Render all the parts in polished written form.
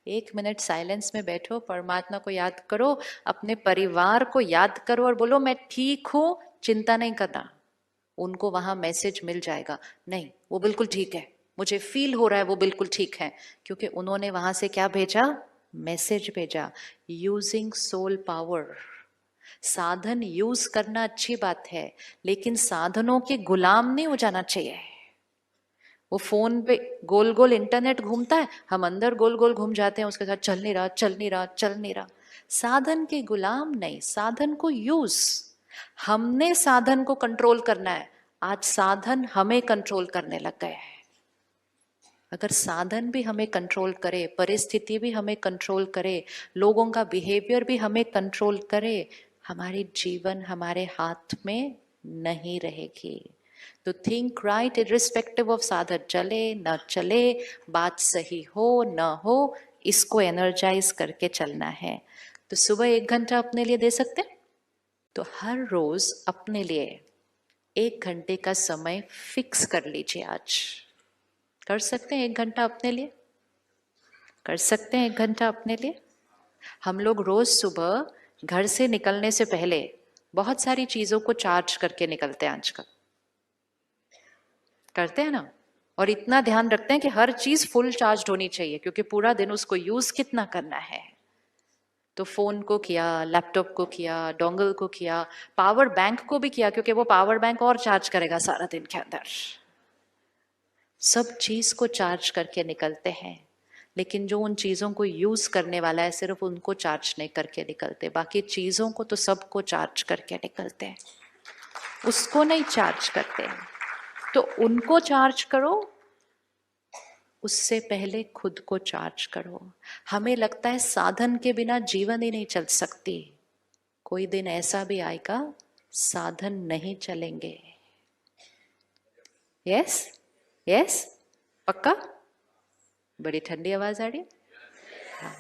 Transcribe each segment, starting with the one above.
1 minute silence में बैठो, परमात्मा को याद करो, अपने परिवार को याद करो और बोलो मैं ठीक हूं, चिंता नहीं करना। उनको वहां मैसेज मिल जाएगा, नहीं वो बिल्कुल ठीक है, मुझे फील हो रहा है वो बिल्कुल ठीक है, क्योंकि उन्होंने वहां से क्या भेजा, मैसेज भेजा। Using soul power. साधन यूज करना अच्छी बात है, लेकिन साधनों के गुलाम नहीं हो जाना चाहिए। वो फोन पे गोल गोल इंटरनेट घूमता है, हम अंदर गोल गोल घूम जाते हैं उसके साथ, चल नहीं रहा चल नहीं रहा चल नहीं रहा। साधन के गुलाम नहीं, साधन को यूज। हमने साधन को कंट्रोल करना है, आज साधन हमें कंट्रोल करने लग गए हैं। अगर साधन भी हमें कंट्रोल करे, परिस्थिति भी हमें कंट्रोल करे, लोगों का बिहेवियर भी हमें कंट्रोल करे, हमारी जीवन हमारे हाथ में नहीं रहेगी। तो थिंक राइट इरिस्पेक्टिव ऑफ साधन चले न चले, बात सही हो न हो, इसको एनर्जाइज करके चलना है। तो सुबह 1 घंटा अपने लिए दे सकते हैं, तो हर रोज अपने लिए 1 घंटे का समय फिक्स कर लीजिए। आज कर सकते हैं 1 घंटा अपने लिए, कर सकते हैं 1 घंटा अपने लिए। हम लोग रोज सुबह घर से निकलने से पहले बहुत सारी चीजों को चार्ज करके निकलते हैं आजकल, करते हैं ना, और इतना ध्यान रखते हैं कि हर चीज फुल चार्ज होनी चाहिए, क्योंकि पूरा दिन उसको यूज कितना करना है। तो फोन को किया, लैपटॉप को किया, डोंगल को किया, पावर बैंक को भी किया, क्योंकि वो पावर बैंक और चार्ज करेगा सारा दिन के अंदर। सब चीज को चार्ज करके निकलते हैं, लेकिन जो उन चीजों को यूज करने वाला है सिर्फ उनको चार्ज नहीं करके निकलते, बाकी चीजों को तो सबको चार्ज करके निकलते हैं, उसको नहीं चार्ज करते। तो उनको चार्ज करो, उससे पहले खुद को चार्ज करो। हमें लगता है साधन के बिना जीवन ही नहीं चल सकती, कोई दिन ऐसा भी आएगा साधन नहीं चलेंगे। यस यस, पक्का। बड़ी ठंडी आवाज आ रही है। हाँ।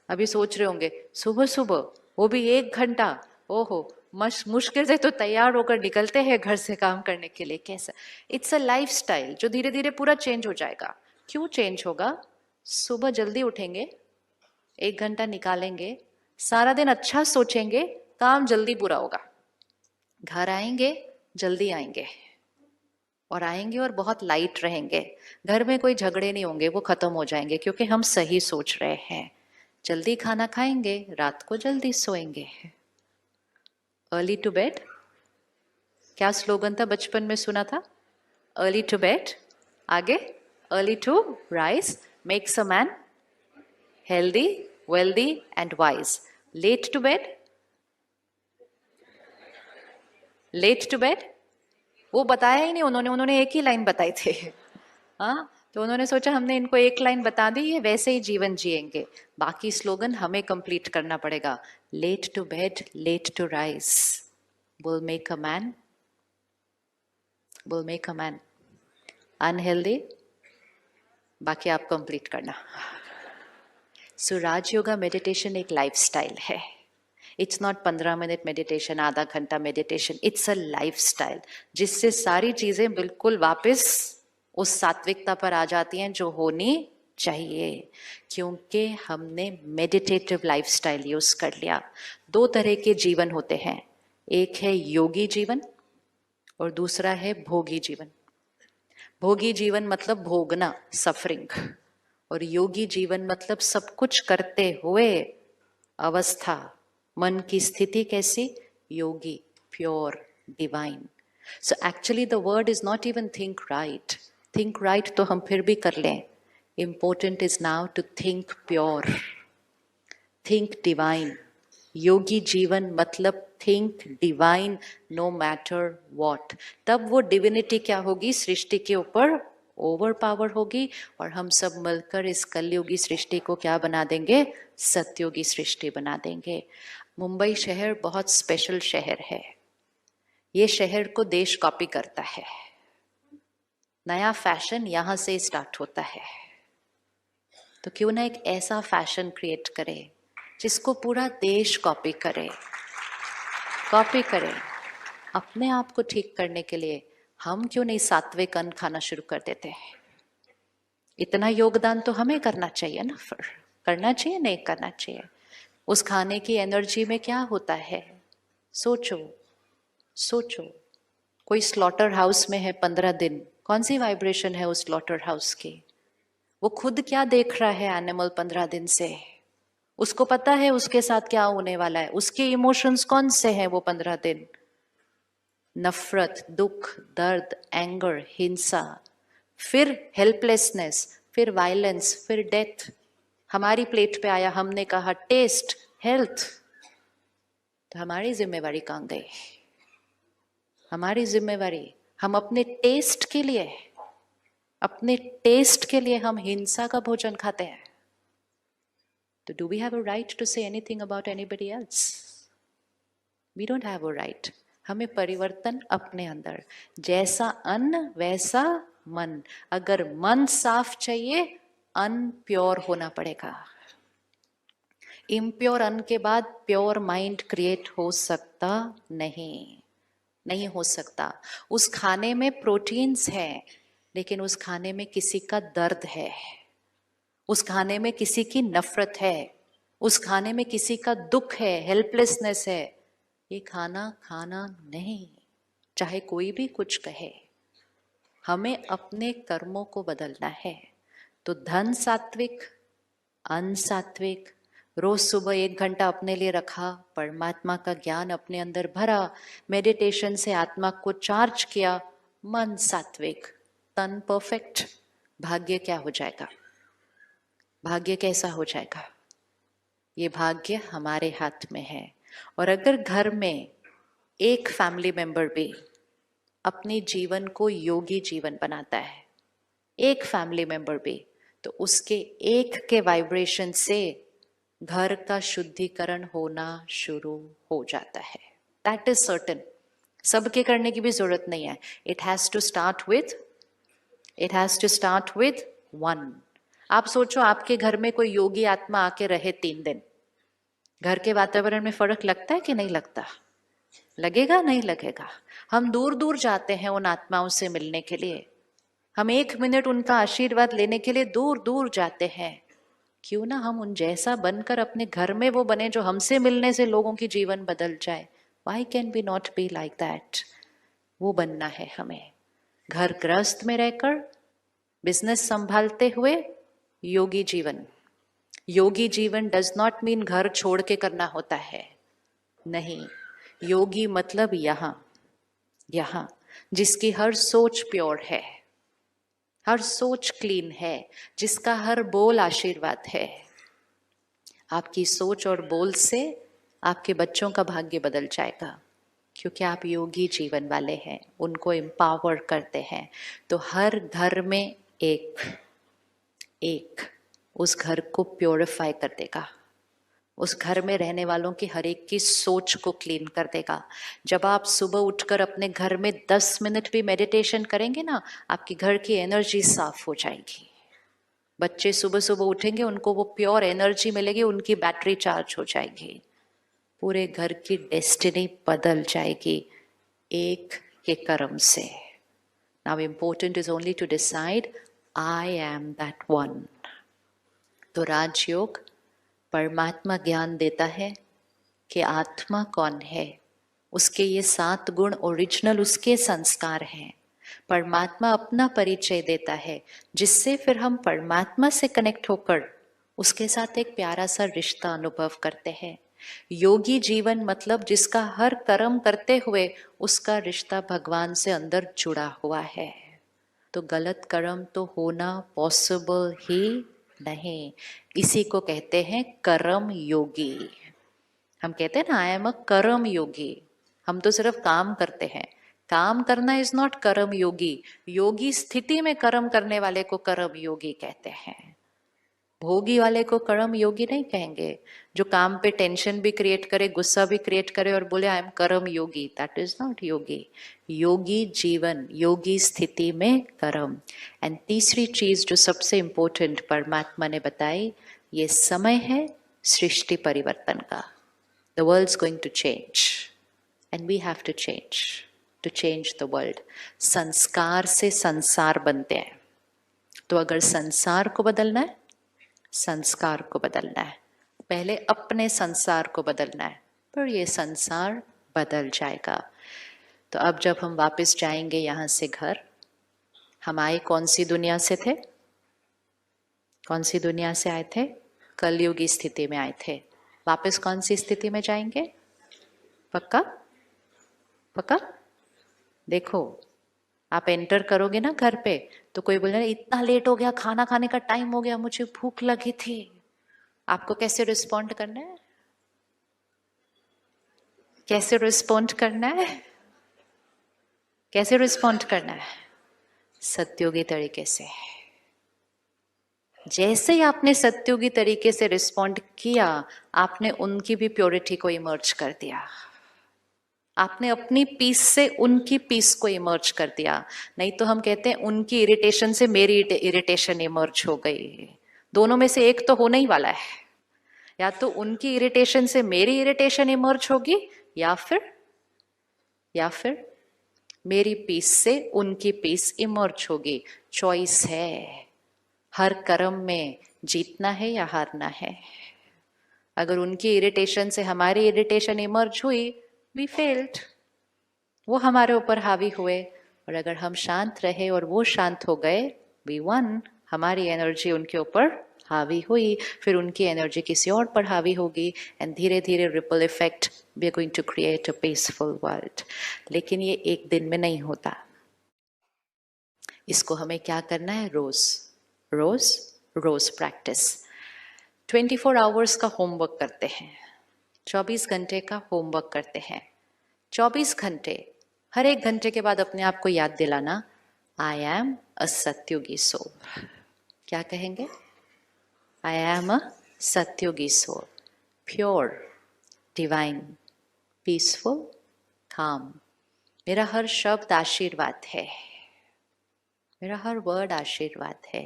अभी सोच रहे होंगे सुबह सुबह वो भी 1 घंटा, ओहो, मुश्किल से तो तैयार होकर निकलते हैं घर से काम करने के लिए, कैसा। इट्स अ लाइफ स्टाइल जो धीरे धीरे पूरा चेंज हो जाएगा। क्यों चेंज होगा? सुबह जल्दी उठेंगे, 1 घंटा निकालेंगे, सारा दिन अच्छा सोचेंगे, काम जल्दी पूरा होगा। घर आएंगे, जल्दी आएंगे, और आएंगे और बहुत लाइट रहेंगे। घर में कोई झगड़े नहीं होंगे, वो खत्म हो जाएंगे, क्योंकि हम सही सोच रहे हैं। जल्दी खाना खाएंगे, रात को जल्दी सोएंगे। अर्ली टू बेड, क्या स्लोगन था बचपन में सुना था? अर्ली टू बेड, आगे early to rise makes a man healthy wealthy and wise. Late to bed, late to bed वो बताया ही नहीं उन्होंने, उन्होंने एक ही लाइन बताई थी। हाँ, तो उन्होंने सोचा हमने इनको एक लाइन बता दी, ये वैसे ही जीवन जिएंगे, बाकी स्लोगन हमें कंप्लीट करना पड़ेगा। Late to bed late to rise will make a man, will make a man unhealthy, बाकी आप कंप्लीट करना। सो राजयोगा मेडिटेशन एक लाइफस्टाइल है। इट्स नॉट 15 मिनट मेडिटेशन, आधा घंटा मेडिटेशन, इट्स अ लाइफस्टाइल, जिससे सारी चीजें बिल्कुल वापस उस सात्विकता पर आ जाती हैं जो होनी चाहिए, क्योंकि हमने मेडिटेटिव लाइफस्टाइल यूज कर लिया। 2 तरह के जीवन होते हैं, एक है योगी जीवन और दूसरा है भोगी जीवन। भोगी जीवन मतलब भोगना, सफरिंग, और योगी जीवन मतलब सब कुछ करते हुए अवस्था, मन की स्थिति कैसी? Yogi, pure, divine. So actually the word is not even think right. Think right तो हम फिर भी कर लें, important is now to think pure, think divine. योगी जीवन मतलब think divine no matter what. तब वो डिविनिटी क्या होगी? सृष्टि के ऊपर ओवर पावर होगी, और हम सब मिलकर इस कलयुगी सृष्टि को क्या बना देंगे? सत्युगी सृष्टि बना देंगे। मुंबई शहर बहुत स्पेशल शहर है, ये शहर को देश कॉपी करता है, नया फैशन यहां से स्टार्ट होता है। तो क्यों ना एक ऐसा फैशन क्रिएट करें जिसको पूरा देश कॉपी करे, कॉपी करे। अपने आप को ठीक करने के लिए हम क्यों नहीं सात्विक अन्न खाना शुरू कर देते हैं? इतना योगदान तो हमें करना चाहिए ना, फिर करना चाहिए नहीं करना चाहिए? उस खाने की एनर्जी में क्या होता है? सोचो सोचो। कोई स्लॉटर हाउस में है 15 दिन, कौन सी वाइब्रेशन है उस स्लॉटर हाउस की? वो खुद क्या देख रहा है एनिमल 15 दिन से? उसको पता है उसके साथ क्या होने वाला है? उसके इमोशंस कौन से हैं वो 15 दिन? नफरत, दुख, दर्द, एंगर, हिंसा, फिर हेल्पलेसनेस, फिर वायलेंस, फिर डेथ। हमारी प्लेट पे आया, हमने कहा टेस्ट, हेल्थ। तो हमारी जिम्मेवारी कहाँ गई? हमारी जिम्मेवारी, हम अपने टेस्ट के लिए, अपने टेस्ट के लिए हम हिंसा का भोजन खाते हैं। तो do we have a right to say anything about anybody else? We don't have a right. हमें परिवर्तन अपने अंदर, जैसा अन्न वैसा मन। अगर मन साफ चाहिए, अन्न प्योर होना पड़ेगा। इम्प्योर अन्न के बाद प्योर माइंड क्रिएट हो सकता नहीं, नहीं हो सकता। उस खाने में प्रोटीन्स है, लेकिन उस खाने में किसी का दर्द है, उस खाने में किसी की नफरत है, उस खाने में किसी का दुख है, हेल्पलेसनेस है। ये खाना खाना नहीं, चाहे कोई भी कुछ कहे। हमें अपने कर्मों को बदलना है। तो धन सात्विक, अन्न सात्विक, रोज सुबह 1 घंटा अपने लिए रखा, परमात्मा का ज्ञान अपने अंदर भरा, मेडिटेशन से आत्मा को चार्ज किया, मन सात्विक, तन परफेक्ट। भाग्य क्या हो जाएगा? भाग्य कैसा हो जाएगा? ये भाग्य हमारे हाथ में है। और अगर घर में एक फैमिली मेंबर भी अपने जीवन को योगी जीवन बनाता है, एक फैमिली मेंबर भी, तो उसके एक के वाइब्रेशन से घर का शुद्धिकरण होना शुरू हो जाता है। That is certain. सबके करने की भी जरूरत नहीं है। It has to start with one. आप सोचो, आपके घर में कोई योगी आत्मा आके रहे 3 दिन, घर के वातावरण में फर्क लगता है कि नहीं लगता? लगेगा नहीं लगेगा? हम दूर दूर जाते हैं उन आत्माओं से मिलने के लिए, हम 1 मिनट उनका आशीर्वाद लेने के लिए दूर दूर जाते हैं। क्यों ना हम उन जैसा बनकर अपने घर में वो बने, जो हमसे मिलने से लोगों की जीवन बदल जाए। Why can we not be like that? वो बनना है हमें। घर गृहस्थ में रहकर, बिजनेस संभालते हुए योगी जीवन। योगी जीवन डज नॉट मीन घर छोड़ के करना होता है, नहीं। योगी मतलब यहाँ जिसकी हर सोच प्योर है, हर सोच क्लीन है, जिसका हर बोल आशीर्वाद है। आपकी सोच और बोल से आपके बच्चों का भाग्य बदल जाएगा, क्योंकि आप योगी जीवन वाले हैं, उनको एम्पावर करते हैं। तो हर घर में एक उस घर को प्योरीफाई कर देगा, उस घर में रहने वालों की हर एक की सोच को क्लीन कर देगा। जब आप सुबह उठकर अपने घर में 10 मिनट भी मेडिटेशन करेंगे ना, आपकी घर की एनर्जी साफ हो जाएगी। बच्चे सुबह सुबह उठेंगे, उनको वो प्योर एनर्जी मिलेगी, उनकी बैटरी चार्ज हो जाएगी, पूरे घर की डेस्टिनी बदल जाएगी एक के कर्म से। Now important is only to decide I am that one. तो राजयोग परमात्मा ज्ञान देता है कि आत्मा कौन है, उसके ये 7 गुण ओरिजिनल उसके संस्कार हैं। परमात्मा अपना परिचय देता है, जिससे फिर हम परमात्मा से कनेक्ट होकर उसके साथ एक प्यारा सा रिश्ता अनुभव करते हैं। योगी जीवन मतलब जिसका हर कर्म करते हुए उसका रिश्ता भगवान से अंदर जुड़ा हुआ है। तो गलत कर्म तो होना पॉसिबल ही नहीं। इसी को कहते हैं कर्म योगी। हम कहते हैं ना, आई एम अ कर्म योगी। हम तो सिर्फ काम करते हैं, काम करना इज नॉट कर्म योगी। योगी स्थिति में कर्म करने वाले को कर्म योगी कहते हैं, भोगी वाले को कर्म योगी नहीं कहेंगे। जो काम पे टेंशन भी क्रिएट करे, गुस्सा भी क्रिएट करे और बोले आई एम कर्म योगी, दैट इज नॉट योगी। योगी जीवन, योगी स्थिति में कर्म। एंड तीसरी चीज जो सबसे इंपॉर्टेंट परमात्मा ने बताई, ये समय है सृष्टि परिवर्तन का। The world is going to change and we have to change the world. संस्कार से संसार बनते हैं। तो अगर संसार को बदलना है संस्कार को बदलना है, पहले अपने संसार को बदलना है, पर ये संसार बदल जाएगा। तो अब जब हम वापस जाएंगे यहाँ से घर, हम आए कौन सी दुनिया से थे? कौन सी दुनिया से आए थे? कलयुगी स्थिति में आए थे। वापस कौन सी स्थिति में जाएंगे? पक्का? पक्का? देखो, आप एंटर करोगे ना घर पे, तो कोई बोले इतना लेट हो गया, खाना खाने का टाइम हो गया, मुझे भूख लगी थी, आपको कैसे रिस्पॉन्ड करना है? कैसे रिस्पॉन्ड करना है? कैसे रिस्पॉन्ड करना है? सत्योगी तरीके से। जैसे ही आपने सत्योगी तरीके से रिस्पॉन्ड किया, आपने उनकी भी प्योरिटी को इमर्ज कर दिया, आपने अपनी पीस से उनकी पीस को इमर्ज कर दिया। नहीं तो हम कहते हैं उनकी इरिटेशन से मेरी इरिटेशन इमर्ज हो गई। दोनों में से एक तो होने ही वाला है, या तो उनकी इरिटेशन से मेरी इरिटेशन इमर्ज होगी, या फिर मेरी पीस से उनकी पीस इमर्ज होगी। चॉइस है, हर कर्म में जीतना है या हारना है। अगर उनकी इरिटेशन से हमारी इरिटेशन इमर्ज हुई, वी फेल्ड, वो हमारे ऊपर हावी हुए। और अगर हम शांत रहे और वो शांत हो गए, वी वन, हमारी एनर्जी उनके ऊपर हावी हुई, फिर उनकी एनर्जी किसी और पर हावी होगी, एंड धीरे धीरे ripple effect, we are going to create a peaceful world. लेकिन ये एक दिन में नहीं होता, इसको हमें क्या करना है? रोज रोज रोज प्रैक्टिस। 24 आवर्स का होमवर्क करते हैं, 24 घंटे का होमवर्क करते हैं। 24 घंटे, हर एक घंटे के बाद अपने आप को याद दिलाना, आई एम अ सत्युगी सोल। क्या कहेंगे? I am a satyugi soul, pure, divine, peaceful, calm. मेरा हर शब्द आशीर्वाद है, मेरा हर वर्ड आशीर्वाद है।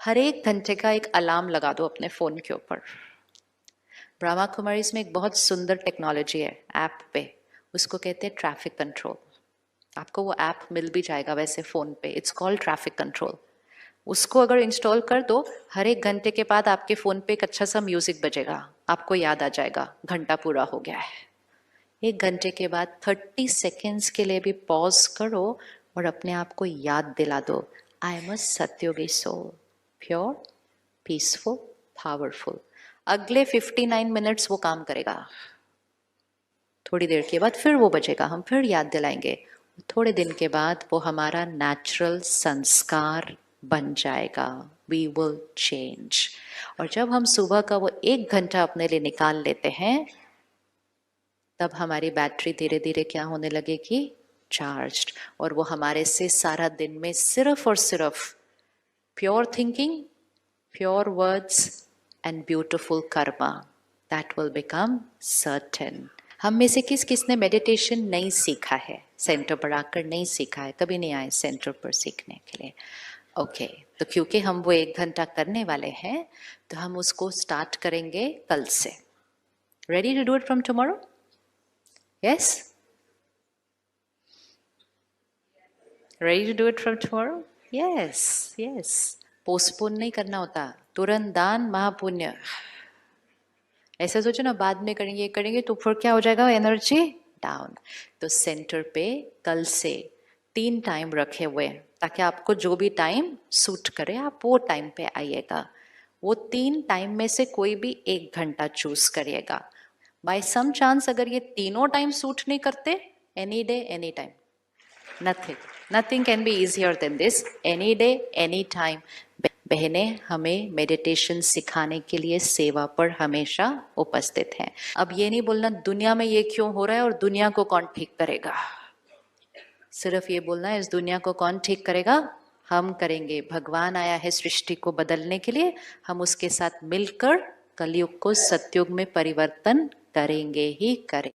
हर एक घंटे का एक अलार्म लगा दो अपने फोन के ऊपर। ब्रह्मा कुमारीज में एक बहुत सुंदर टेक्नोलॉजी है ऐप पे, उसको कहते हैं ट्रैफिक कंट्रोल। आपको वो ऐप मिल भी जाएगा वैसे फोन पे, इट्स कॉल्ड ट्रैफिक कंट्रोल। उसको अगर इंस्टॉल कर दो, हर एक घंटे के बाद आपके फोन पे एक अच्छा सा म्यूजिक बजेगा, आपको याद आ जाएगा घंटा पूरा हो गया है। एक घंटे के बाद 30 सेकेंड्स के लिए भी पॉज करो और अपने आप को याद दिला दो, I am a satyogi soul, pure, peaceful, powerful. अगले 59 मिनट्स वो काम करेगा। थोड़ी देर के बाद फिर वो बजेगा, हम फिर याद दिलाएंगे। थोड़े दिन के बाद वो हमारा नेचुरल संस्कार बन जाएगा, वी विल चेंज। और जब हम सुबह का वो 1 घंटा अपने लिए निकाल लेते हैं, तब हमारी बैटरी धीरे धीरे क्या होने लगेगी? चार्ज्ड। और वो हमारे से सारा दिन में सिर्फ और सिर्फ pure thinking, pure words and beautiful Karma, that will become certain. हम में से किस किसने मेडिटेशन नहीं सीखा है? सेंटर पर आकर नहीं सीखा है, कभी नहीं आए सेंटर पर सीखने के लिए? ओके, तो क्योंकि हम वो 1 घंटा करने वाले हैं, तो हम उसको स्टार्ट करेंगे कल से। Ready to do it from tomorrow? Yes, ready to do it from tomorrow? Yes yes. Postpone नहीं करना होता, तुरंत दान महापुण्य। ऐसा सोचो ना, बाद में करेंगे तो फिर क्या हो जाएगा? Energy down. तो सेंटर पे कल से 3 टाइम रखे हुए हैं, ताकि आपको जो भी टाइम सूट करे आप वो टाइम पे आइएगा। वो 3 टाइम में से कोई भी 1 घंटा चूज करिएगा। बाय सम चांस अगर ये तीनों टाइम सूट नहीं करते, any day any time, nothing can be easier than this, any day any time. बहनें हमें मेडिटेशन सिखाने के लिए सेवा पर हमेशा उपस्थित हैं। अब ये नहीं बोलना दुनिया में ये क्यों हो रहा है और दुनिया को कौन ठीक करेगा, सिर्फ ये बोलना है इस दुनिया को कौन ठीक करेगा? हम करेंगे। भगवान आया है सृष्टि को बदलने के लिए, हम उसके साथ मिलकर कलयुग को सतयुग में परिवर्तन करेंगे ही करेंगे।